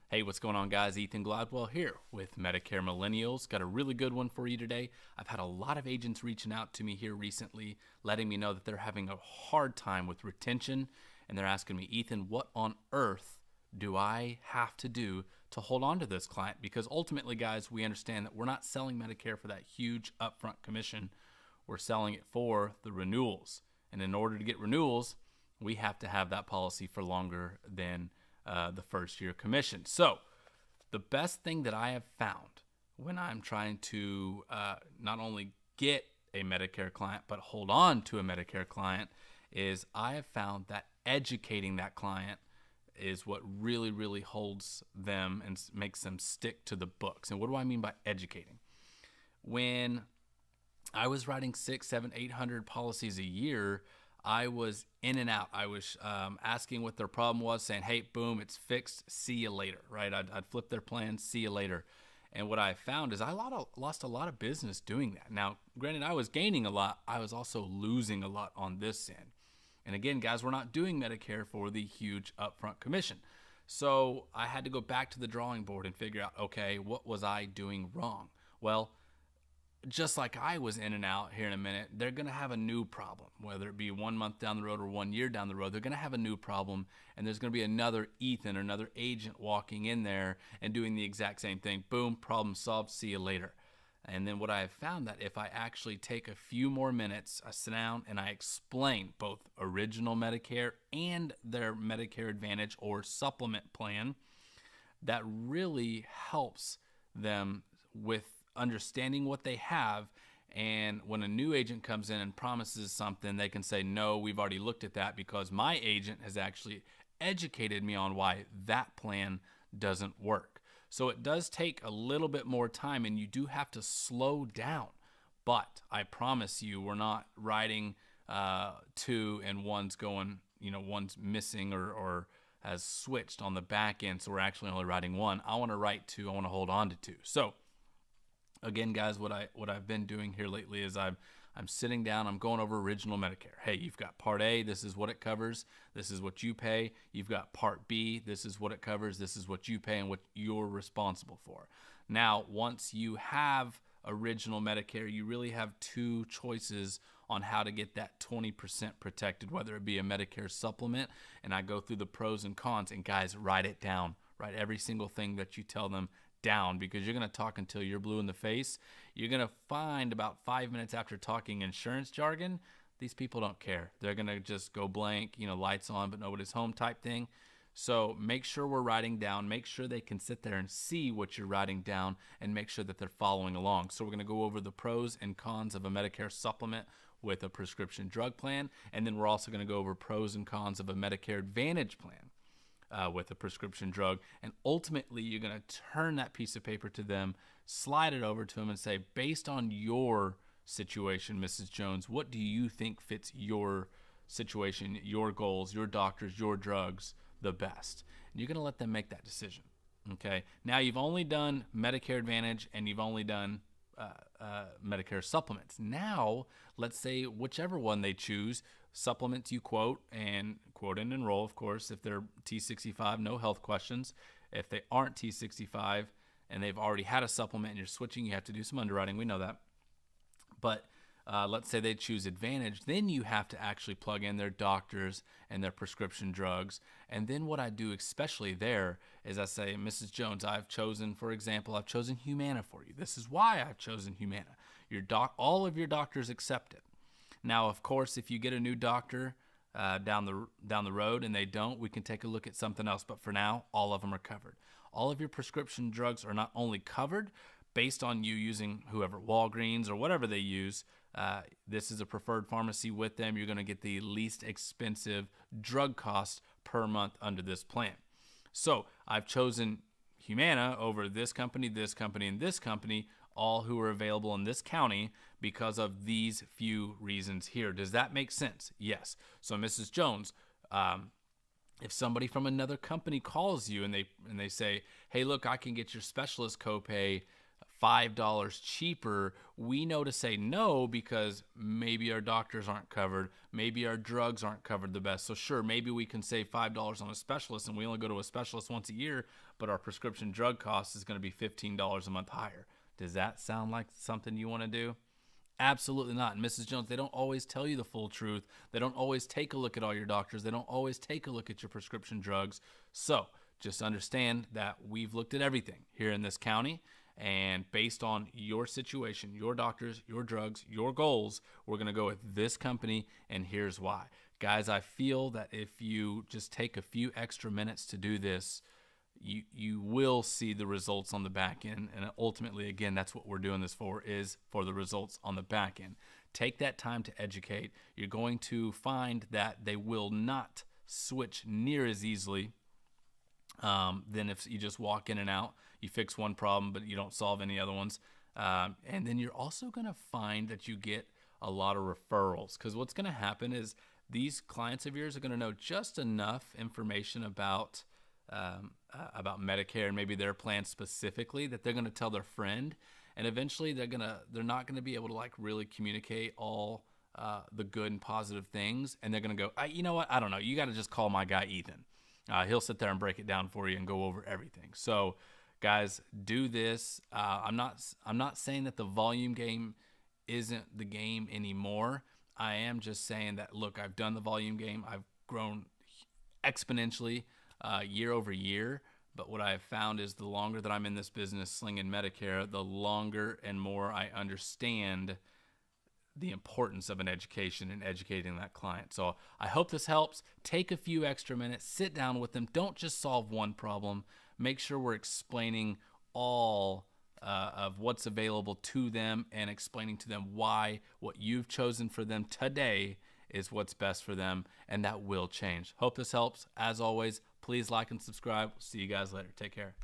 Hey, what's going on, guys? Ethan Gladwell here with Medicare Millennials. Got a really good one for you today. I've had a lot of agents reaching out to me here recently, letting me know that they're having a hard time with retention, and they're asking me, Ethan, what on earth do I have to do to hold on to this client? Because ultimately, guys, we understand that we're not selling Medicare for that huge upfront commission. We're selling it for the renewals. And in order to get renewals, we have to have that policy for longer than the first year commission. So the best thing that I have found when I'm trying to not only get a Medicare client, but hold on to a Medicare client is I have found that educating that client is what really, really holds them and makes them stick to the books. And what do I mean by educating? When I was writing 600, 700, 800 policies a year, I was in and out. I was asking what their problem was, saying, hey, boom, it's fixed. See you later, right? I'd flip their plan, see you later. And what I found is I lost a lot of business doing that. Now, granted, I was gaining a lot. I was also losing a lot on this end. And again, guys, we're not doing Medicare for the huge upfront commission. So I had to go back to the drawing board and figure out, okay, what was I doing wrong? Well, just like I was in and out here in a minute, they're going to have a new problem, whether it be 1 month down the road or 1 year down the road. They're going to have a new problem, and there's going to be another Ethan or another agent walking in there and doing the exact same thing. Boom, problem solved, see you later. And then what I have found that if I actually take a few more minutes, I sit down and I explain both original Medicare and their Medicare Advantage or supplement plan, that really helps them with understanding what they have. And when a new agent comes in and promises something, they can say, no, we've already looked at that because my agent has actually educated me on why that plan doesn't work. So it does take a little bit more time, and you do have to slow down. But I promise you, we're not writing two and one's going, one's missing or has switched on the back end. So we're actually only writing one. I want to write two. I want to hold on to two. So again, guys, what I've been doing here lately is I'm sitting down, I'm going over original Medicare. Hey, you've got Part A, this is what it covers, this is what you pay. You've got Part B, this is what it covers, this is what you pay and what you're responsible for. Now, once you have original Medicare, you really have two choices on how to get that 20% protected, whether it be a Medicare supplement, and I go through the pros and cons, and guys, write it down. Write every single thing that you tell them down, because you're going to talk until you're blue in the face. You're going to find about 5 minutes after talking insurance jargon, these people don't care. They're going to just go blank, lights on but nobody's home type thing. So make sure we're writing down, make sure they can sit there and see what you're writing down, and make sure that they're following along. So we're going to go over the pros and cons of a Medicare supplement with a prescription drug plan, and then we're also going to go over pros and cons of a Medicare Advantage plan with a prescription drug. And ultimately, you're going to turn that piece of paper to them, slide it over to them, and say, based on your situation, Mrs. Jones, what do you think fits your situation, your goals, your doctors, your drugs the best? And you're going to let them make that decision. Okay. Now, you've only done Medicare Advantage and you've only done Medicare supplements. Now, let's say whichever one they choose, supplements you quote and enroll, of course. If they're T65, no health questions. If they aren't T65 and they've already had a supplement and you're switching, you have to do some underwriting. We know that. But let's say they choose Advantage, then you have to actually plug in their doctors and their prescription drugs. And then what I do, especially there, is I say, Mrs. Jones, I've chosen, for example, I've chosen Humana for you. This is why I've chosen Humana. All of your doctors accept it. Now, of course, if you get a new doctor down the road and they don't, we can take a look at something else. But for now, all of them are covered. All of your prescription drugs are not only covered based on you using whoever, Walgreens or whatever they use. This is a preferred pharmacy with them. You're going to get the least expensive drug cost per month under this plan. So I've chosen Humana over this company, and this company, all who are available in this county because of these few reasons here. Does that make sense? Yes. So Mrs. Jones, if somebody from another company calls you and they say, hey, look, I can get your specialist copay $5 cheaper, we know to say no because maybe our doctors aren't covered, maybe our drugs aren't covered the best. So sure, maybe we can save $5 on a specialist and we only go to a specialist once a year, but our prescription drug cost is going to be $15 a month higher. Does that sound like something you want to do? Absolutely not. And Mrs. Jones, they don't always tell you the full truth. They don't always take a look at all your doctors. They don't always take a look at your prescription drugs. So just understand that we've looked at everything here in this county. And based on your situation, your doctors, your drugs, your goals, we're going to go with this company, and here's why. Guys, I feel that if you just take a few extra minutes to do this, you will see the results on the back end. And ultimately, again, that's what we're doing this for, is for the results on the back end. Take that time to educate. You're going to find that they will not switch near as easily than if you just walk in and out. You fix one problem, but you don't solve any other ones. And then you're also going to find that you get a lot of referrals, because what's going to happen is these clients of yours are going to know just enough information about Medicare and maybe their plan specifically that they're going to tell their friend, and eventually they're not going to be able to like really communicate all the good and positive things, and they're going to go, you know what, I don't know, you got to just call my guy Ethan. He'll sit there and break it down for you and go over everything. So guys, do this. I'm not saying that the volume game isn't the game anymore. I am just saying that, look, I've done the volume game. I've grown exponentially year over year. But what I have found is the longer that I'm in this business slinging Medicare, the longer and more I understand the importance of an education and educating that client. So I hope this helps. Take a few extra minutes, sit down with them. Don't just solve one problem. Make sure we're explaining all of what's available to them and explaining to them why what you've chosen for them today is what's best for them, and that will change. Hope this helps. As always, please like and subscribe. See you guys later. Take care.